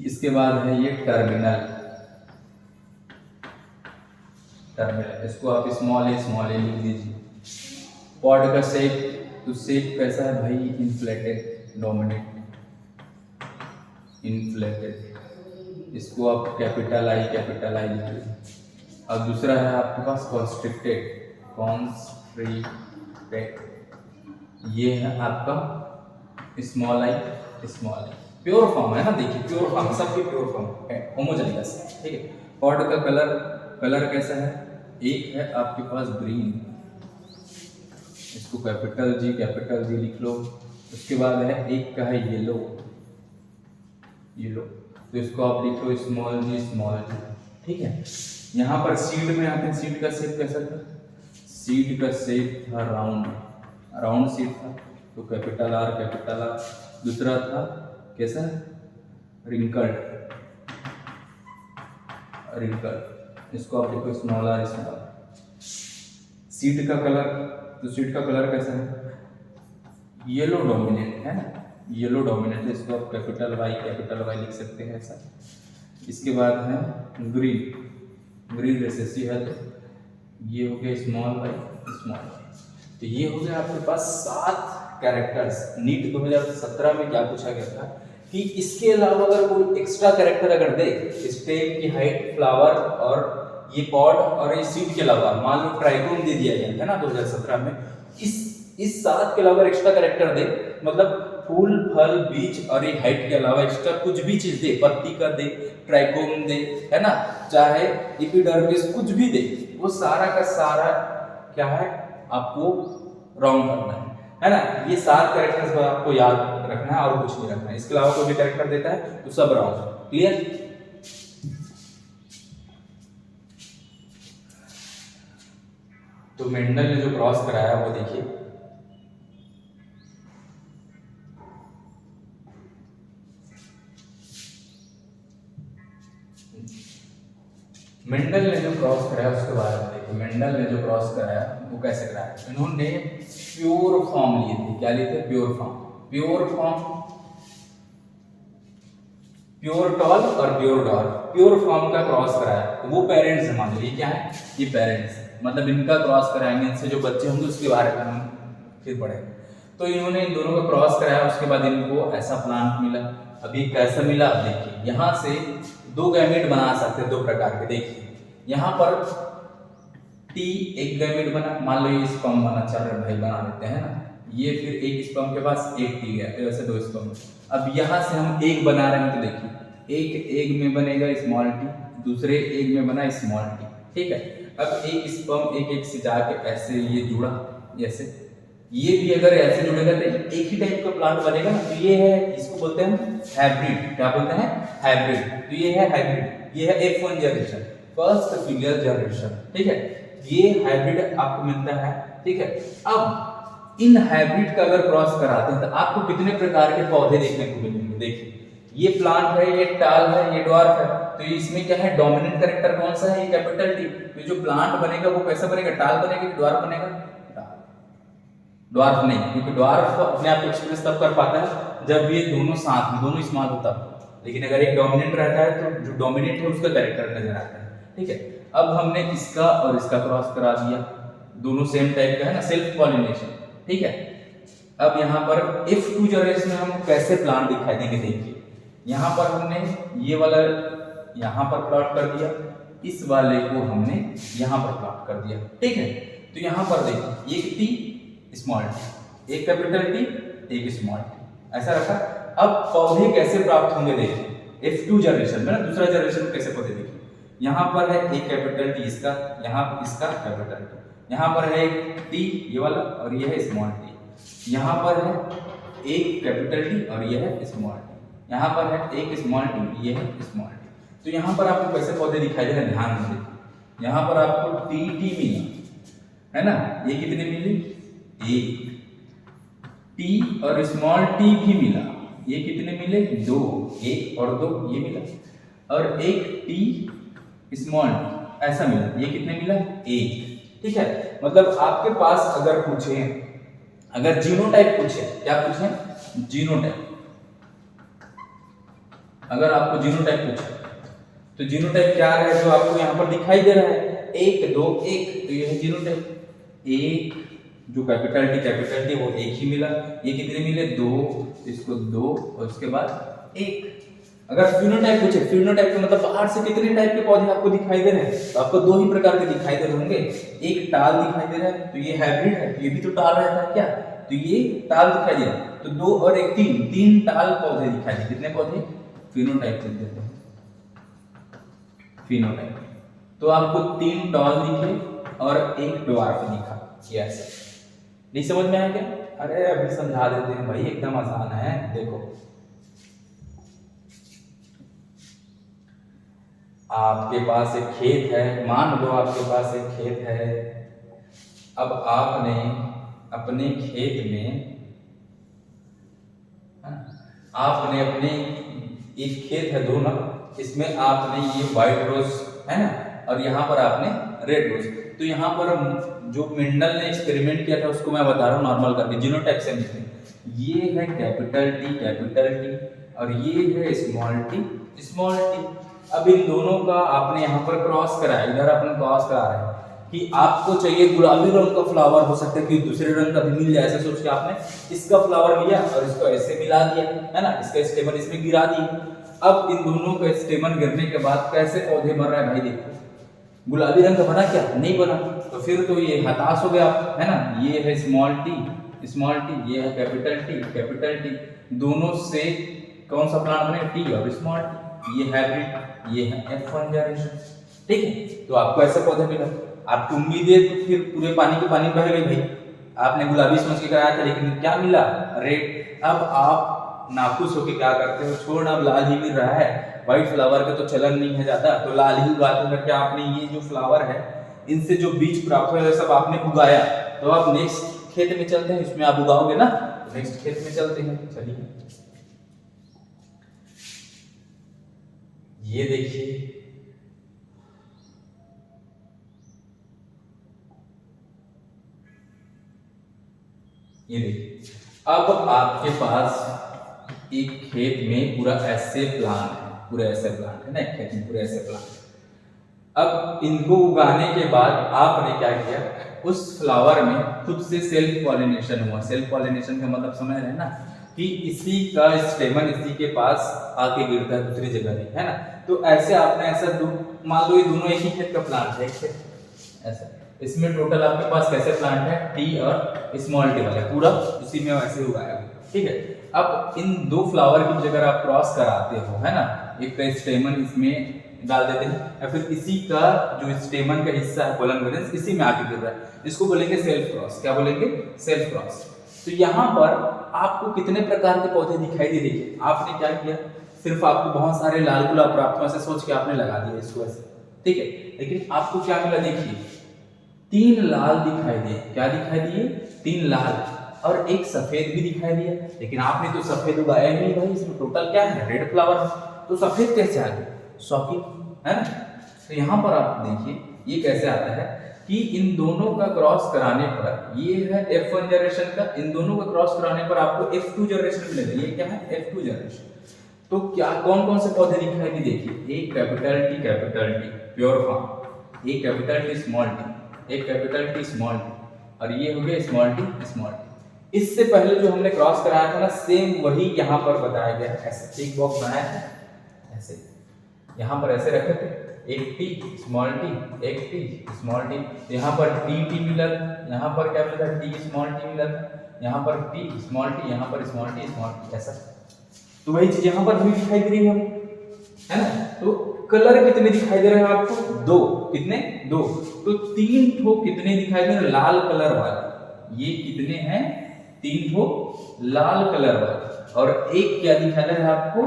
इसके बाद है ये टर्मिनल, इसको आप स्मॉल ए लिख दीजिए। पॉड का शेप, तो शेप कैसा है भाई? इन्फ्लेटेड, डोमिनेंट इन्फ्लेटेड, इसको आप कैपिटल आई लिखिए। और दूसरा है आपके पास कॉन्स्ट्रिक्टेड, ये है आपका स्मॉल आई। प्योर फॉर्म है ना, देखिए प्योर फॉर्म, सबके प्योर फॉर्म है, होमोजेनियस, ठीक है। पॉड का कलर कैसा है? एक है आपके पास ग्रीन, इसको कैपिटल जी लिख लो। उसके बाद है एक का है येलो, तो इसको आप लिख लो स्मॉल जी, ठीक है। यहाँ पर सीड में आते हैं, सीड का शेप कैसा था? सीड का शेप था राउंड सीड था, तो कैपिटल आर। दूसरा था कैसा, रिंकल्ड, रिंकल्ड, इसको आप देखो स्मॉल आर स्मॉल। सीड का कलर, तो सीड का कलर कैसा है, येलो डोमिनेंट है ना, येलो डोमिनेंट है, इसको आप कैपिटल वाई लिख सकते हैं ऐसा। इसके बाद है ग्रीन, ग्रीन रिसेसिव है, तो ये हो गया स्मॉल वाई स्मॉल वाई। तो ये हो गया आपके पास 7 कैरेक्टर्स। नीट 2017 में क्या पूछा गया था कि इसके अलावा अगर कोई एक्स्ट्रा कैरेक्टर अगर दे, स्टेम की हाइट, फ्लावर और ये पॉड और ये सीड के अलावा, मान लो ट्राइकोन दे दिया गया है ना 2017 में, इस 7 के अलावा एक्स्ट्रा कैरेक्टर दे, मतलब फूल, फल, बीज और ये हाइट के अलावा एक्स्ट्रा कुछ भी चीज दे, पत्ती का दे, ट्राइकोन दे, है ना, चाहे एपिडर्मिस, कुछ भी दे, वो सारा का सारा क्या है आपको राउंड करना है ना। ये 7 कैरेक्टर्स आपको याद रखना है और कुछ नहीं रखना है। इसके अलावा कोई भी कैरेक्टर देता है तो सब राउंड। क्लियर? तो मेंडल ने जो क्रॉस कराया वो देखिए, मेंडल ने जो क्रॉस कराया उसके बारे में देखिए। मेंडल ने जो क्रॉस कराया वो कैसे कराया, इन्होंने प्योर फॉर्म लिए थे। क्या लिए थे? Pure form. Pure form, pure tall और प्योर डॉर्फ, प्योर फॉर्म का क्रॉस कराया। तो वो पेरेंट्स है, मान लो ये क्या है, ये पेरेंट्स है, मतलब इनका क्रॉस कराएंगे, इनसे जो बच्चे होंगे उसके बारे में हम फिर पढ़ेंगे। तो इन्होंने इन दोनों का क्रॉस कराया, उसके बाद इनको ऐसा प्लांट मिला। अभी कैसा मिला देखिए, यहाँ से 2 गैमेट बना सकते हैं, 2 प्रकार के। देखिए यहाँ पर टी एक गैमेट बना, मान लो ये स्पर्म बना, चल रहे भाई बना लेते हैं ना, ये फिर एक स्पर्म के पास एक टी गया, तो ऐसे 2 स्पर्म। अब यहाँ से हम एक बना रहे हैं, तो देखिए एक एग में बनेगा स्मॉल टी, दूसरे एग में बना स्मॉल टी, ठीक है। अब एक स्पर्म एक एक से जाके ऐसे ये जुड़ा, ऐसे ये भी अगर ऐसे जुड़ेगा तो एक ही टाइप का प्लांट बनेगा ना। तो ये है, इसको बोलते हैं हम हाइब्रिड। क्या बोलते हैं? हाइब्रिड। तो ये है हाइब्रिड, ये है F1 generation, first filial generation, ठीक है। ये हाइब्रिड आपको मिलता है, ठीक है। अब इन हाइब्रिड का अगर क्रॉस कराते हैं तो आपको कितने प्रकार के पौधे देखने को मिलेंगे। देखिए ये प्लांट है, ये टाल है, ये ड्वार्फ है। तो इसमें क्या है, डोमिनेंट कैरेक्टर कौन सा है? ये कैपिटल टी। तो जो प्लांट बनेगा वो कैसा बनेगा? टाल बनेगा कि ड्वार्फ बनेगा? ड्वार्फ नहीं, क्योंकि ड्वार्फ अपने आप को एक्सप्रेस तब कर पाता है जब ये दोनों साथ में, दोनों स्मॉल होता है। लेकिन अगर एक डोमिनेंट रहता है तो जो डोमिनेंट है उसका कैरेक्टर नजर आता है, ठीक है। अब हमने इसका और इसका क्रॉस करा दिया, दोनों सेम टाइप का है ना, सेल्फ पॉलिनेशन, ठीक है। अब यहाँ पर F2 जनरेशन में हम कैसे प्लांट दिखाई देंगे, देखिए यहाँ पर हमने ये वाला यहाँ पर प्लॉट कर दिया, इस वाले को हमने यहाँ पर प्लॉट कर दिया, ठीक है। तो यहाँ पर देखिए एक टी स्मॉल टी, एक कैपिटल टी, एक स्मॉल टी, ऐसा रखा। अब पौधे कैसे प्राप्त होंगे देखिए F2 जनरेशन में ना, दूसरा जनरेशन में कैसे पौधे देखिए, यहाँ पर है एक कैपिटल टी इसका, यहाँ इसका कैपिटल टी, यहाँ पर है एक टी ये वाला और ये है स्मॉल टी, यहाँ पर है एक कैपिटल टी और ये है स्मॉल टी, यहाँ पर है एक स्मॉल टी, ये है स्मॉल टी। तो यहाँ पर आपको कैसे पौधे दिखाई दे रहे हैं, ध्यान से देखिए। यहाँ पर आपको टी टी मिला है ना, ये कितने मिले? एक। टी और स्मॉल टी भी मिला, ये कितने मिले? 2, 1 और 2 ये मिला। और एक टी स्मॉल ऐसा मिला, ये कितने मिला? 1, ठीक है। मतलब आपके पास अगर पूछे, अगर जीनोटाइप पूछे, क्या पूछे? जीनोटाइप। अगर आपको जीनोटाइप पूछे तो जीनोटाइप क्या है जो आपको यहाँ पर दिखाई दे रहा है? 1, 2, 1, तो ये है जीनोटाइप। एक जो कैपिटल टी वो एक ही मिला, ये कितने मिले? 2, इसको 2 और उसके बाद 1। अगर फिनोटाइप पूछे, फिनोटाइप का मतलब बाहर से कितने टाइप के पौधे आपको दिखाई दे रहे हैं, तो आपको 2 ही प्रकार के दिखाई दे रहे होंगे। एक टाल दिखाई दे रहा है, तो ये हाइब्रिड है, ये भी तो टाल रहता है क्या, तो ये टाल दिखाई दे रहा है। तो 2 और 1 3 टाल पौधे दिखाई दे। कितने पौधे? फिनोटाइप लिख देते हैं, फिनोटाइप। तो आपको 3 टॉल दिखे और 1 ड्वार्फ दिखा, ये ऐसा। नहीं समझ में आया क्या? अरे अभी समझा देते हैं भाई, एकदम आसान है। देखो आपके पास एक खेत है, मान लो आपके पास एक खेत है। अब आपने अपने खेत में आपने अपने एक खेत है दो ना, इसमें आपने ये व्हाइट रोज है ना, और यहाँ पर आपने रेड रोज। तो यहाँ पर जो मेंडल ने एक्सपेरिमेंट किया था उसको मैं बता रहा हूँ नॉर्मल करके, जीनोटाइप से ये है कैपिटल टी और ये है स्मॉल टी। अब इन दोनों का आपने यहाँ पर क्रॉस कराया, इधर अपन क्रॉस करा रहे हैं कि आपको चाहिए गुलाबी रंग का फ्लावर, हो सकता है कि दूसरे रंग का भी मिल जाए, ऐसे सोच के आपने इसका फ्लावर लिया और इसको ऐसे मिला दिया है ना, इसका स्टेमन इसमें गिरा दिया। अब इन दोनों का स्टेमन गिरने के बाद कैसे पौधे बन रहा है भाई देखो, गुलाबी रंग का बना क्या, नहीं बना, तो फिर तो ये हताश हो गया है ना। ये है स्मॉल टी, ये है कैपिटल टी, दोनों से कौन सा प्लांट बने, टी और स्मॉल टी, ये हाइब्रिड, ये है F1 जनरेशन। ठीक है, तो आपको ऐसे पौधे मिला। आपकी उम्मीद है तो फिर पूरे पानी के पानी बह गई भाई, आपने गुलाबी समझ के कराया था लेकिन क्या मिला, रेड। अब आप नाखुश होके क्या करते हो, छोड़ अब लाल ही मिल रहा है, व्हाइट फ्लावर का तो चलन नहीं है ज्यादा, तो लाल ही उगाते करके आपने ये जो फ्लावर है इनसे जो बीज प्राप्त हुआ सब आपने उगाया। तो आप नेक्स्ट खेत में चलते हैं, इसमें आप उगाओगे ना, तो नेक्स्ट खेत में चलते हैं। चलिए ये देखिए, ये देखिए, अब आपके पास एक खेत में पूरा ऐसे प्लांट है, पूरा ऐसे प्लांट है ना, एक खेत में पूरे ऐसे प्लांट। अब इनको उगाने के बाद आपने क्या किया, उस फ्लावर में खुद से सेल्फ पॉलिनेशन हुआ। सेल्फ पॉलिनेशन का मतलब समझ रहे हैं ना, कि इसी का स्टेमन इसी के पास आके गिरता है दूसरी जगह में, है ना। तो ऐसे आपने ऐसा मान लो ये दोनों एक ही खेत का प्लांट है, ऐसा, इसमें टोटल आपके पास कैसे प्लांट है, टी और स्मॉल टी वाले, पूरा उसी में वैसे उगाया। ठीक है, अब इन दो फ्लावर की जगह आप क्रॉस कराते हो, है ना, एक का स्टेमन इसमें डाल देते हैं या फिर इसी का जो स्टेमन का हिस्सा है पोलन ग्रेन्स इसी में आके गिर रहा है, इसको बोलेंगे सेल्फ क्रॉस। क्या बोलेंगे, सेल्फ क्रॉस। तो यहाँ पर आपको कितने प्रकार के पौधे दिखाई दे, देखिए आपने क्या किया, सिर्फ आपको बहुत सारे लाल गुलाब प्राप्त हुआ ऐसे सोच के आपने लगा दिया इसको ऐसे, ठीक है, लेकिन आपको क्या मिला, देखिए 3 लाल दिखाई दिए। क्या दिखाई दिए, 3 लाल, और एक सफेद भी दिखाई दिया, लेकिन आपने तो सफेद उगाया ही नहीं भाई, इसमें टोटल क्या है, रेड फ्लावर, तो सफेद कैसे आ गया, शॉकिंग है ना। तो यहाँ पर आप देखिए ये कैसे आता है कि इन दोनों का क्रॉस कराने पर, ये है F1 जनरेशन का, इन दोनों का क्रॉस कराने पर आपको F2 जनरेशन मिलेगा। ये क्या है, F2 जनरेशन। तो क्या कौन कौन से पौधे दिखाई दी, देखिए एक कैपिटल टी प्योर फॉर्म, एक कैपिटल टी स्मॉल टी, एक कैपिटल टी स्मॉल टी, और ये हो गया स्मॉल टी। इससे पहले जो हमने क्रॉस कराया था ना, सेम वही यहाँ पर बताया गया, ऐसे एक बॉक्स बनाया था, ऐसे यहाँ पर ऐसे रखे थे, एक टी स्मॉल टी, एक टी स्मॉल टी, यहाँ पर टी मिला, यहाँ पर क्या मिला, टी स्मॉल टी मिला, यहाँ पर टी स्मॉल टी, यहाँ पर स्मॉल टी, ऐसा। तो वही चीज यहाँ पर भी दिखाई दे रही है ना। तो कलर कितने दिखाई दे रहे हैं आपको, 2, कितने, 2। तो 3 ठो कितने दिखाई दे रहे, लाल कलर वाले, ये कितने हैं, 3 ठो लाल कलर वाले, और एक क्या दिखाई दे रहा है आपको,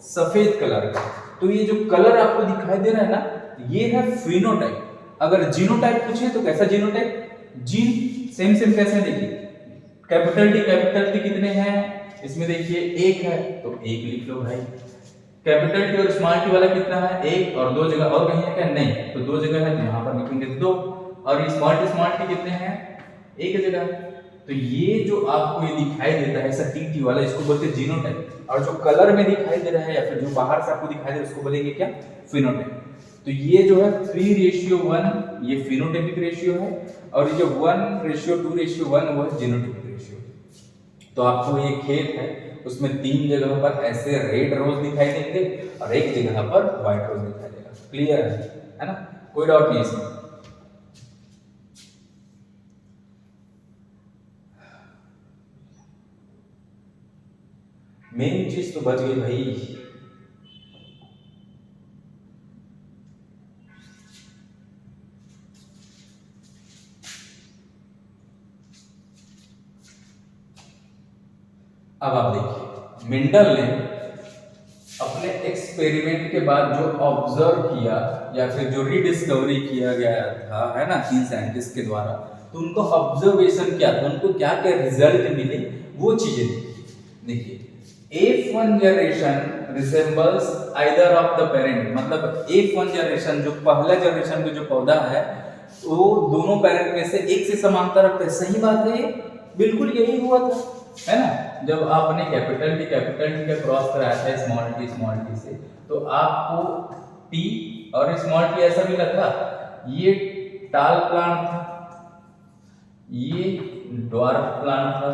सफेद कलर का। तो ये जो कलर आपको दिखाई दे रहा है ना, ये है फिनोटाइप। अगर जीनोटाइप पूछे तो कैसा जीनोटाइप, जीन सेम कैसे, देखिए कैपिटल टी कितने हैं, इसमें देखिए 1 है तो 1 लिख लो भाई। कैपिटल टी और स्मॉल टी वाला कितना है, 1, और 2 जगह और कहीं है क्या, नहीं, तो 2 जगह है तो यहाँ पर लिखेंगे 2, और स्मॉल टी कितने हैं, 1 जगह। तो ये जो आपको ये दिखाई देता है ऐसा टी वाला, इसको बोलते हैं जीनोटाइप, और जो कलर में दिखाई दे रहा है या फिर जो बाहर से आपको दिखाई दे रहा है उसको बोलेंगे क्या, फिनोटाइप। तो ये जो है 3:1 ये फिनोटाइपिक रेशियो है, और ये जो 1:2:1 वो है जीनोटाइपिक रेशियो। तो आपको ये खेत है उसमें 3 जगह पर ऐसे रेड रोज दिखाई देंगे और एक जगह पर व्हाइट रोज दिखाई देगा। क्लियर है ना, कोई डाउट नहीं इसमें। मेन चीज तो बच गई भाई, अब आप देखिए मेंडल ने अपने एक्सपेरिमेंट के बाद जो ऑब्जर्व किया या फिर जो रीडिस्कवरी किया गया था, है ना, 3 साइंटिस्ट के द्वारा, तो उनको ऑब्जर्वेशन क्या था, उनको क्या क्या रिजल्ट मिले, वो चीजें देखिए। F1 generation resembles either of the parent, मतलब F1 जनरेशन जो पहला जनरेशन का जो पौधा है वो दोनों पेरेंट में से एक से समानता रखता है। सही बात है, ये बिल्कुल यही हुआ था, है ना। जब आपने कैपिटल टी का क्रॉस कराया था स्मॉल टी से, तो आपको टी और स्मॉल टी ऐसा मिला था। ये टाल प्लांट था, ये ड्वार्फ प्लांट था,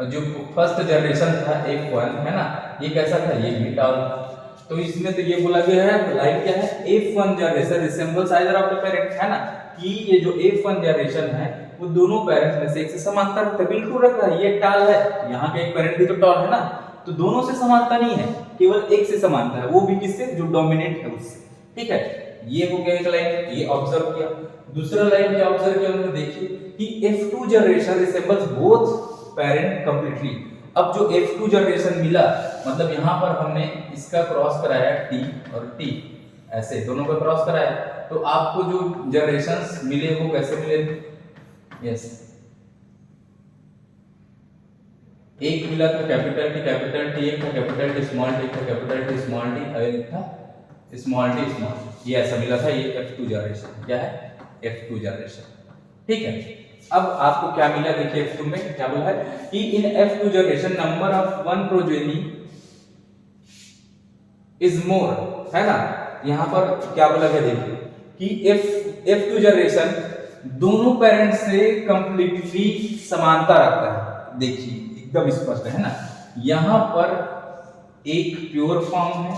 जो फर्स्ट जनरेशन था F1, है ना, ये कैसा था, ये भी टाल था। तो इसमें तो ये बोला गया है लाइन क्या है, F1 generation resembles either of the parent, है ना, कि ये जो F1 जनरेशन है वो दोनों पेरेंट्स में से एक से समानता रखता है। बिल्कुल रख रहा है, ये टाल है, यहाँ के एक पेरेंट भी तो टाल है ना, तो दोनों से समानता नहीं है, केवल एक से समानता है, वो भी किससे, जो डोमिनेंट है उससे। ठीक है, ये हो गया एक लाइन, ये ऑब्जर्व किया। दूसरा लाइन क्या ऑब्जर्व किया उन्होंने, देखिए कि F2 generation resembles both parent completely. अब जो F2 जनरेशन मिला, मतलब यहाँ पर हमने इसका क्रॉस कराया T और T, ऐसे दोनों का क्रॉस कराया, तो आपको जो जनरेशंस मिले वो कैसे मिले, यस, एक मिला था कैपिटल टी, एक था capital T small T, capital T small T, और एक था स्मॉल टी स्मॉल, ये ऐसा मिला था। ये F2 जनरेशन क्या है, F2 जनरेशन। ठीक है, अब आपको क्या मिला, देखिए F2 में क्या बोला है कि इन F2 generation number of one progeny is more, है ना। यहाँ पर क्या बोला गया, देखिए कि F2 जनरेशन दोनों पेरेंट से कंप्लीटली समानता रखता है। देखिए एकदम स्पष्ट है ना, यहाँ पर एक प्योर फॉर्म है,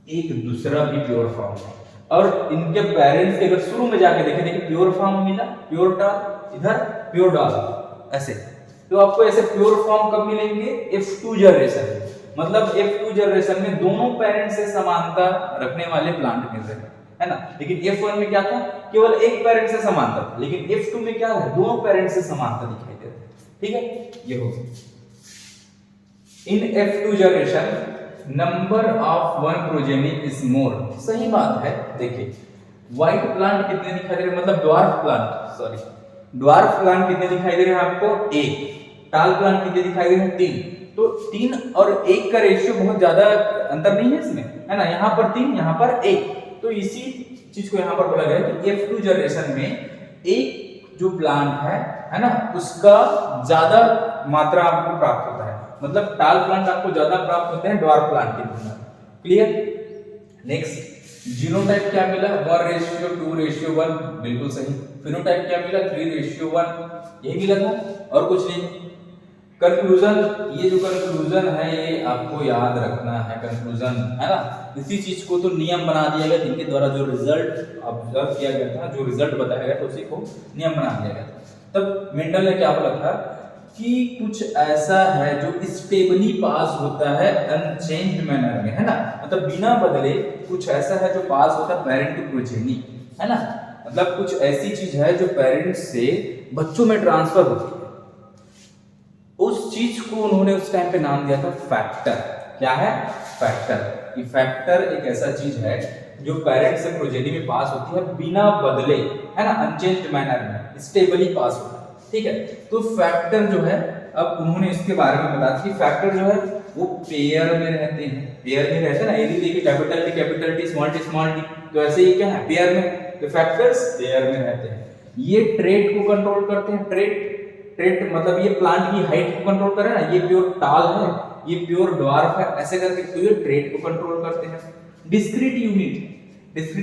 एक दूसरा भी प्योर फॉर्म है, और इनके पेरेंट्स के अगर शुरू में जाके देखें, देखिए प्योर फॉर्म मिला, प्योर डाल, इधर प्योर डाल, ऐसे। तो आपको ऐसे प्योर फॉर्म कब मिलेंगे, F2 जनरेशन, मतलब F2 जनरेशन में दोनों पेरेंट्स से समानता रखने वाले प्लांट मिल रहे हैं, है ना। लेकिन F1 में क्या था, केवल एक पेरेंट से समानता था, लेकिन F2 में क्या है, दोनों पेरेंट से समानता दिखाई दे रही है। ठीक है, ये हो इन F2 generation number of one progeny is more. सही बात है, देखिए व्हाइट प्लांट कितने दिखाई दे रहे हैं, मतलब ड्वार्फ प्लांट कितने दिखाई दे रहे हैं आपको, एक। टाल प्लांट कितने दिखाई दे रहे हैं, 3। तो 3 और 1 का रेशियो बहुत ज्यादा अंतर नहीं है इसमें, है ना। यहाँ पर 3, यहाँ पर 1, तो इसी चीज को यहाँ पर बोला गया कि F2 जनरेशन में एक जो प्लांट है ना, उसका ज्यादा मात्रा आपको प्राप्त होता है, मतलब टाल प्लांट आपको ज्यादा प्राप्त होते हैं ड्वार्फ प्लांट की तुलना में। क्लियर। नेक्स्ट, जीनोटाइप क्या मिला, 1:2:1, बिल्कुल सही। फिनोटाइप क्या मिला, 3:1, यही मिला था और कुछ नहीं। कंक्लूजन, ये जो कंक्लूजन है ये आपको याद रखना है, कंक्लूजन, है ना। इसी चीज को तो नियम बना दिया गया, जिनके द्वारा जो रिजल्ट ऑब्जर्व किया गया था, जो रिजल्ट बताया गया था, उसी को नियम बना दिया गया था। तब मेंडल ने क्या बोला था कि कुछ ऐसा है जो स्टेबली पास होता है अनचेंज्ड मैनर में, है ना, मतलब बिना बदले कुछ ऐसा है जो पास होता है पेरेंट टू प्रोजेनी, है ना, मतलब कुछ ऐसी चीज है जो पेरेंट्स से बच्चों में ट्रांसफर होती है। उस चीज को उन्होंने उस टाइम पे नाम दिया था फैक्टर। क्या है, फैक्टर। ये फैक्टर एक ऐसा चीज है जो पेरेंट्स से प्रोजेनी में पास होती है बिना बदले, है ना, अनचेंज्ड मैनर में स्टेबली पास होता है। ठीक है, तो फैक्टर जो है, अब उन्होंने इसके बारे में बताया कि फैक्टर जो है वो पेयर में रहते हैं, पेयर में रहते हैं ना। यदि देखिए कैपिटल टी स्मॉल टी, तो ऐसे ही क्या है, पेयर में, तो फैक्टर्स पेयर में रहते हैं। ये ट्रेट को कंट्रोल करते हैं, ट्रेट मतलब ये प्लांट की हाइट को कंट्रोल करे ना, ये प्योर टाल है, ये प्योर ड्वार्फ है, ऐसे करके तो ये ट्रेट को कंट्रोल करते हैं। डिस्क्रीट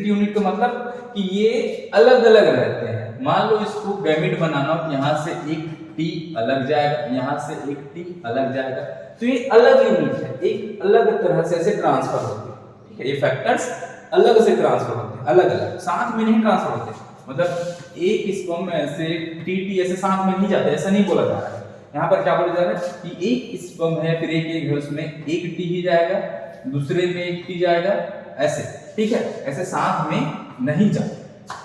यूनिट का मतलब कि ये अलग अलग रहते हैं। मान लो इसको गैमेट बनाना हो, यहाँ से एक टी अलग जाएगा, यहाँ से एक टी अलग जाएगा, तो ये अलग यूनिट है, एक अलग तरह से ऐसे ट्रांसफर होते हैं। ठीक है, ये फैक्टर्स अलग से ट्रांसफर होते हैं, अलग अलग, साथ में नहीं ट्रांसफर होते, मतलब एक स्पर्म में ऐसे टी ऐसे साथ में नहीं जाते, ऐसा नहीं बोला जा रहा है। यहाँ पर क्या बोला जा रहा है कि एक स्पर्म है, फिर एक है, उसमें एक टी ही जाएगा, दूसरे में एक टी जाएगा, ऐसे। ठीक है, ऐसे साथ में नहीं जाते,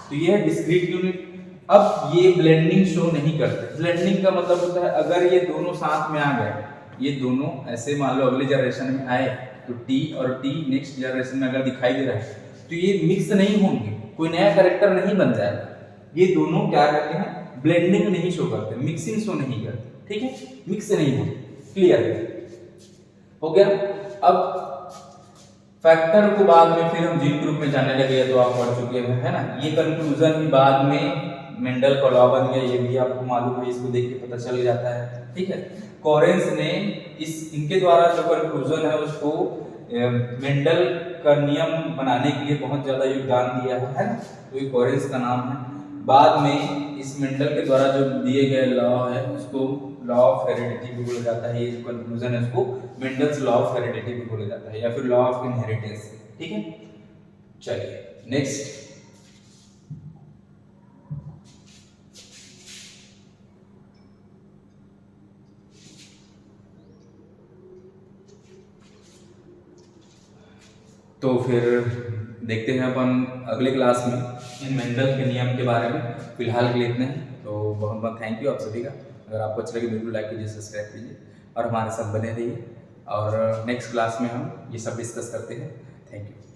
तो ये है डिस्क्रीट यूनिट। अब ये ब्लेंडिंग शो नहीं करते। ब्लेंडिंग का मतलब होता है अगर ये दोनों साथ में आ गए, ये दोनों ऐसे मान लो अगले जनरेशन में आए, तो टी और टी नेक्स्ट जनरेशन में अगर दिखाई दे रहा है, तो ये मिक्स नहीं होंगे, कोई नया कैरेक्टर नहीं बन जाएगा। ये दोनों क्या करते हैं, ब्लेंडिंग नहीं शो करते, मिक्सिंग शो नहीं करते। ठीक है, मिक्स नहीं होते। क्लियर हो गया। अब फैक्टर को बाद में फिर हम जीन ग्रुप में जाने लगे, तो आप पढ़ चुके हैं, है ना। ये कंक्लूजन भी बाद में मेंडल का लॉ बन गया, ये भी आपको मालूम है, इसको देख के पता चल जाता है, ठीक है। कोरेंस ने इनके द्वारा जो कंक्लूजन है उसको मेंडल का नियम बनाने के लिए बहुत ज्यादा योगदान दिया है ना, तो ये कोरेंस का नाम है। बाद में इस मेंडल के द्वारा जो दिए गए लॉ है उसको लॉ ऑफ हेरिडिटी भी बोला जाता है, ये जो कंक्लूजन है उसको मेंडल्स लॉ ऑफ हेरिडिटी भी बोला जाता है, या फिर लॉ ऑफ इनहेरिटेंस, ठीक है। चलिए नेक्स्ट, तो फिर देखते हैं अपन अगले क्लास में इन मेंडल के नियम के बारे में। फिलहाल के लिए इतने हैं, तो बहुत बहुत थैंक यू आप सभी का। अगर आपको अच्छा लगे बिल्कुल लाइक कीजिए, सब्सक्राइब कीजिए और हमारे साथ बने रहिए, और नेक्स्ट क्लास में हम ये सब डिस्कस करते हैं। Thank you.